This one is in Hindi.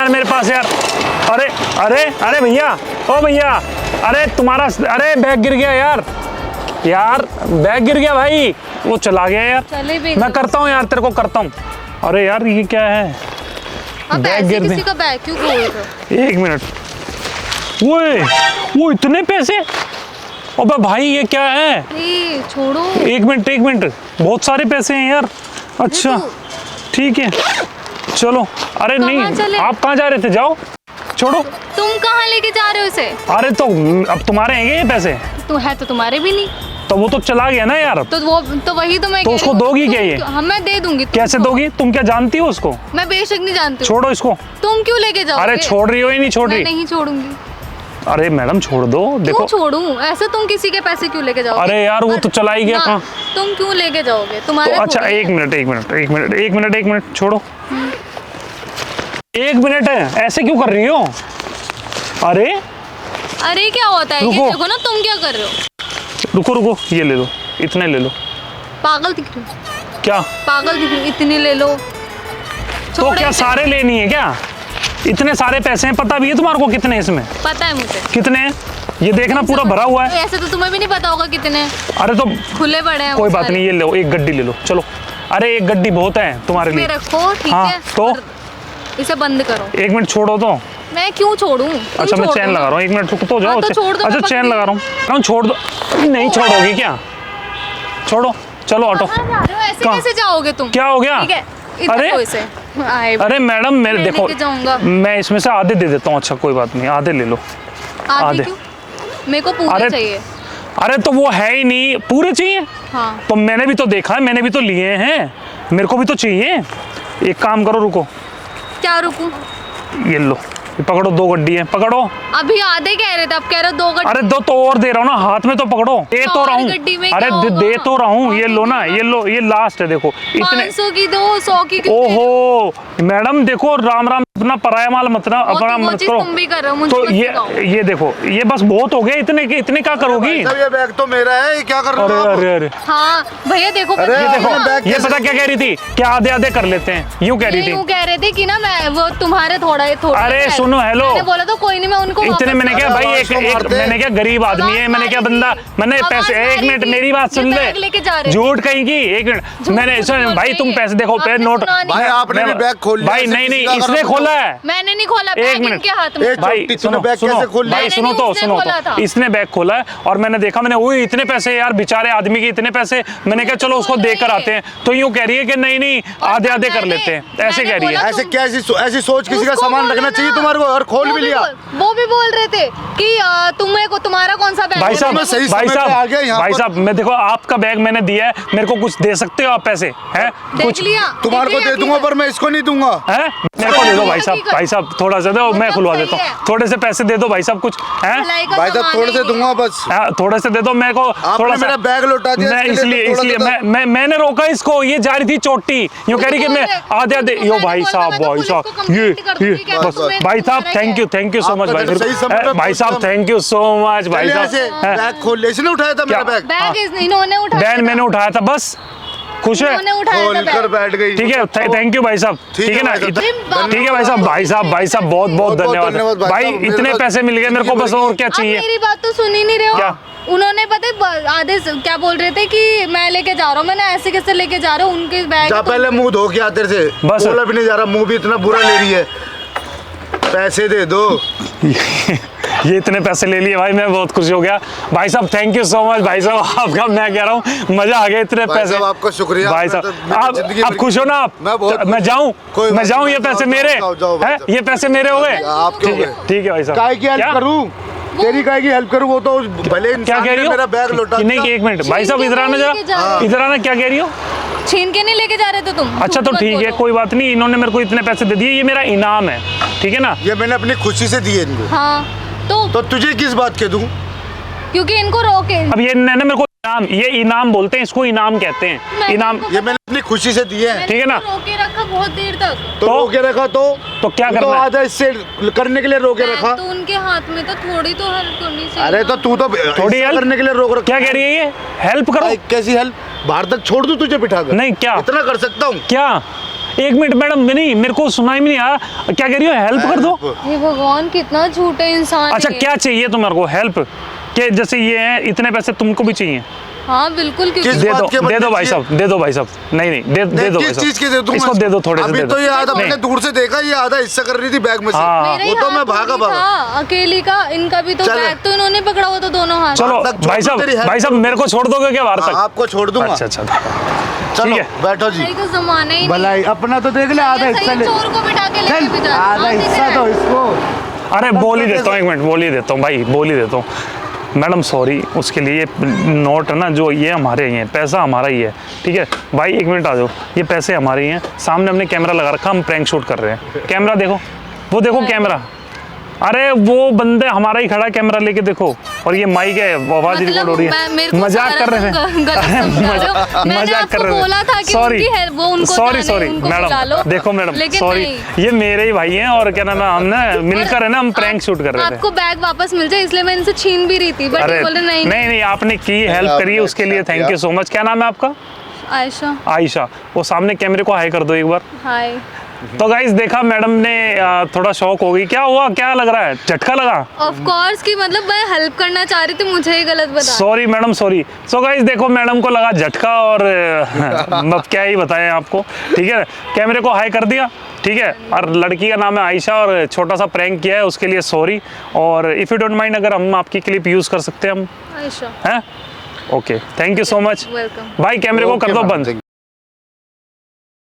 मेरे पास यार। अरे अरे अरे भैया, ओ भैया, अरे तुम्हारा, अरे बैग गिर गया यार, यार बैग गिर गया भाई, वो चला गया यार। मैं करता हूँ यार, तेरे को करता हूँ। अरे यार ये क्या है, बैग गिर किसी का बैग क्यों खोल रहे हो? एक मिनट, वो इतने पैसे, अबे भाई ये क्या है? छोड़ो, एक मिनट, बहुत सारे पैसे हैं यार। अच्छा ठीक है चलो। अरे नहीं, आप कहाँ जा रहे थे? जाओ, छोड़ो। तुम कहाँ लेके जा रहे हो इसे? अरे तो अब तुम्हारे हैं ये पैसे? तो है तो तुम्हारे भी नहीं, तो वो तो चला गया ना यार। तो वो तो वही तो मैं तो उसको दोगी क्या ये? हाँ मैं दे दूंगी। कैसे दोगी? तुम क्या जानती हो उसको? मैं बेशक नहीं जानती। छोड़ो इसको। तुम क्यों लेके जाओगे? अरे छोड़ रही हो या नहीं छोड़ रही? मैं नहीं छोड़ूंगी। अरे मैडम छोड़ दो। देखो छोड़ूं? ऐसे तुम किसी के पैसे क्यों लेके जाओगे? अरे यार वो तो चला ही गया। कहाँ? तुम क्यों लेके जाओगे? तुम्हारे तो अच्छा एक मिनट छोड़ो। एक मिनट है, ऐसे क्यों कर रही हो? अरे क्या होता है? ये देखो ना, तुम क्या कर रहे हो? रुको, ये ले लो, इतने ले लो। पागल दिख रही हो? क्या पागल दिख रही हो? इतने ले लो। तो क्या सारे लेनी है क्या? इतने सारे पैसे हैं, पता भी है तुम्हारे को कितने हैं इसमें? पता है मुझे। कितने हैं? ये देखना पूरा भरा हुआ है। ऐसे तो तुम्हें भी नहीं पता होगा कितने। अरे तो खुले पड़े हैं। कोई बात नहीं, ये लो, एक गड्डी ले लो, चलो। अरे एक गड्डी बहुत है तुम्हारे लिए। रखो, ठीक है। तो इसे बंद करो। एक मिनट छोड़ो तो। मैं क्यों छोड़ूं? अच्छा मैं चैन लगा रहा हूँ, एक मिनट रुक तो जाओ। अच्छा चैन लगा रहा हूँ, छोड़ दो। नहीं छोड़ोगी क्या? छोड़ो, चलो ऑटो। ऐसे कैसे जाओगे तुम? क्या हो गया? अरे मैडम मेरे देखो, मैं इसमें से आधे दे देता हूँ। अच्छा कोई बात नहीं, आधे ले लो। आधे? मेरे को पूरे चाहिए। अरे तो वो है ही नहीं, पूरे चाहिए? हाँ। तो मैंने भी तो देखा है, मैंने भी तो लिए हैं, मेरे को भी तो चाहिए। एक काम करो, रुको। क्या रुकूं? ये लो, पकड़ो, 2 गड्डी है, पकड़ो। अभी आधे कह रहे थे, अब कह रहे हो 2 गड्डी। अरे 2 तो और दे रहा हूँ ना, हाथ में तो पकड़ो। दे तो रहा हूँ, अरे दे तो रहा हूँ। ये लो ना, ये लो, ये लास्ट है, देखो। इतने 500 की दो, 100 की। ओहो मैडम देखो, राम राम, अपना पराया माल मत ना, अपना मत करो। तुम भी कर रहे हो, मुझे तो ये देखो, ये बस बहुत हो गया। इतने क्या करोगी? ये बैग तो मेरा है, ये क्या कर रहे हो? अरे हाँ भैया देखो, ये पता क्या कह रही थी? क्या आधे कर लेते हैं, यूं कह रही थी। यूं कह रहे थे कि ना मैं वो तुम्हारे थोड़ा। अरे सुनो, हेलो, मैंने बोला तो कोई नहीं, मैं उनको इतने मैंने क्या भाई, एक मैंने क्या गरीब आदमी है, मैंने क्या बंदा, मैंने पैसे। एक मिनट मेरी बात सुन ले, झूठ कहेंगी। एक मिनट मैंने सुन भाई, तुम पैसे देखो, नोट भाई आपने भी बैग खोल लिया। भाई नहीं इसने खोला है। मैंने नहीं खोला। एक मिनट के हाथ में। भाई सुनो भाई, सुनो तो, इसने बैग खोला है और मैंने देखा, मैंने वो इतने पैसे यार, बेचारे आदमी के इतने पैसे। मैंने कहा चलो उसको देकर आते हैं। तो यूं कह रही है कि नहीं आधे कर लेते हैं, ऐसे कह रही है। ऐसे क्या ऐसी सोच? किसी का सामान रखना चाहिए तुम्हारे को, और खोल भी लिया। वो भी बोल रहे थे कि तुम्हें को तुम्हारा कौन सा बैग? भाई साहब मैं देखो, आपका बैग मैंने दिया है, मेरे को कुछ दे सकते हो आप पैसे? हैं कुछ तुम्हारे को दे दूंगा, पर मैं इसको नहीं दूंगा। हैं मेरे को दे दो भाई साहब, थोड़ा सा दो, मैं खुलवा देता हूँ। थोड़े से पैसे दे दो भाई साहब, कुछ हैं भाई साहब? थोड़े से दूंगा बस, थोड़े से दे दो मेरे को। थोड़ा सा मेरा बैग लौटा दिया, इसलिए मैंने रोका इसको। ये जा रही थी चोटी, यूं कह रही कि मैं आधे। यो भाई साहब ये बस। भाई साहब थैंक यू सो मच भाई साहब, थैंक यू सो मच भाई साहब। बैग खोल ले, इसने उठाया था मेरा बैग। इन्होंने उठाया, बैग मैंने उठाया था, बस खुश है, खोल कर बैठ गई। ठीक है, थैंक यू भाई साहब, ठीक है ना? ठीक है भाई साहब बहुत धन्यवाद भाई। इतने पैसे मिल गए मेरे को, बस और क्या चाहिए? मेरी बात तो सुन ही नहीं रहे हो। क्या? उन्होंने पता आधे क्या बोल रहे थे कि मैं लेके जा रहा हूँ। मैंने ऐसे कैसे लेके जा रहा हूँ? उनके बैग पहले मुंह धो के आते थे, बस बोला भी नहीं जा रहा, मुंह भी इतना बुरा ले रही है। पैसे दे दो। ये इतने पैसे ले लिए भाई, मैं बहुत खुश हो गया भाई साहब। थैंक यू सो मच भाई साहब, आपका मैं कह रहा हूँ मजा आ गया। इतने पैसे आपका शुक्रिया भाई साहब। आप खुश हो ना? मैं जाऊँ? ये पैसे मेरे हैं, ये पैसे मेरे हो गए। ठीक है भाई साहब, काय की हेल्प करूँ? तेरी काय की हेल्प करूँ? वो तो भले क्या कह रही हो? मेरा बैग लौटा। नहीं एक मिनट भाई साहब, इधर आना जरा, इधर आना। क्या कह रही हो? छीन के नहीं लेके जा रहे थे तुम? अच्छा तो ठीक है, कोई बात नहीं। इन्होंने मेरे को इतने पैसे दे दिए, ये मेरा इनाम है, ठीक है ना? ये मैंने अपनी खुशी से दिए इनको। हाँ तो तुझे किस बात के दूं? क्योंकि इनको रोके। अब ये मेरे को ये इनाम बोलते हैं, इसको इनाम कहते हैं। इनाम ये मैंने अपनी खुशी से दिए हैं, ठीक है ना? रोके रखा बहुत देर तक। तो रोके रखा तो क्या करना? तो आजा इससे करने के लिए रोके रखा। तो उनके हाथ में तो थोड़ी तो हेल्प करनी चाहिए। अरे तो तू तो थोड़ी हेल्प करने के लिए रोक रखा। क्या कह रही है ये? हेल्प करो? कैसी हेल्प? बाहर तक छोड़ दूं तुझे बिठा कर? नहीं, क्या इतना कर सकता हूँ? क्या एक मिनट मैडम, नहीं मेरे को सुनाई में नहीं आया, क्या कह रही हो? हेल्प कर दो। हे भगवान, कितना झूठे इंसान अच्छा है। क्या चाहिए तुम्हारे को? हेल्प के जैसे ये है, इतने पैसे तुमको भी चाहिए? हाँ बिल्कुल, क्योंकि किस दे बात दो, के दे दो बदले भाई साहब, दे दो भाई साहब। नहीं नहीं, दे दो भाई किस चीज के दे साहब, दूं इसको मैं? दे दो, थोड़े से अभी दे दो। तो ये आधा नहीं। मैंने दूर से देखा, ये आधा हिस्सा कर रही थी बैग में से। हाँ। मेरा ही वो तो मैं हाथ भागा नहीं था, अकेली का, इनका भी तो चल। बैग तो इन्होंने पकड़ा हुआ था, दोनों हाथ। चलो तक छोड़ भाई दो, साहब, तेरी हेल्प भाई साहब मेरे को छोड़ दोगे क्या बाहर हाँ, तक? आपको छोड़ दूंगा। अच्छा अच्छा, चलो ठीक है। बैठो जी। भाई का जमाना ही नहीं। भलाई अपना तो देख ले, आधा ये हिस्सा सही ले। चोर को बिठा के लेके भी जा रहा है। आधा हाँ, दिख हिस्सा रहा तो है। इसको। अरे बोल ही देता हूँ, एक मिनट बोल ही देता हूँ भाई, बोल ही देता हूँ। मैडम सॉरी उसके लिए, ये नोट है ना जो, ये हमारे ही हैं, पैसा हमारा ही है, ठीक है भाई? एक मिनट आ जाओ, ये पैसे हमारे ही हैं। सामने हमने कैमरा लगा रखा, हम प्रैंक शूट कर रहे हैं। कैमरा देखो, वो देखो कैमरा, अरे वो बंदे हमारा ही खड़ा है, कैमरा लेके देखो। और ये माइक है, आवाज रिकॉर्ड हो रही है। मजाक कर रहे हैं, मजाक कर रहे हैं। बोला था कि सॉरी उनकी है, वो उनको सॉरी जाने, सॉरी उनको बुला लो। मैडम, देखो मैडम लेकिन सॉरी, नहीं। ये मेरे ही भाई हैं और क्या नाम है, हमने मिलकर है ना, हम प्रैंक शूट कर रहे थे। आपको बैग वापस मिल जाए इसलिए मैं इनसे छीन भी रही थी, बट अरे बोले नहीं। नहीं नहीं, आपने की हेल्प करी है, उसके लिए थैंक यू सो मच। क्या नाम है आपका? आयशा। आयशा। वो सामने कैमरे को हाई कर दो एक बार। हाय। तो गाइस देखा, मैडम ने थोड़ा शौक हो गई। क्या हुआ, क्या लग रहा है, झटका लगा? ऑफ कोर्स कि मतलब मैं हेल्प करना चाह रही थी, मुझे ही गलत बता। Sorry madam sorry. So guys देखो, मैडम को लगा झटका और अब क्या ही बताएं आपको, ठीक है? कैमरे को हाई कर दिया, ठीक है? और लड़की का नाम है आयशा और छोटा सा प्रैंक किया है, उसके लिए सॉरी। और इफ़ यू डोंट माइंड, अगर हम आपकी क्लिप यूज़ कर सकते हैं हम, आयशा। हैं? Okay, thank you so much welcome. भाई। कैमरे को कर दो बंद।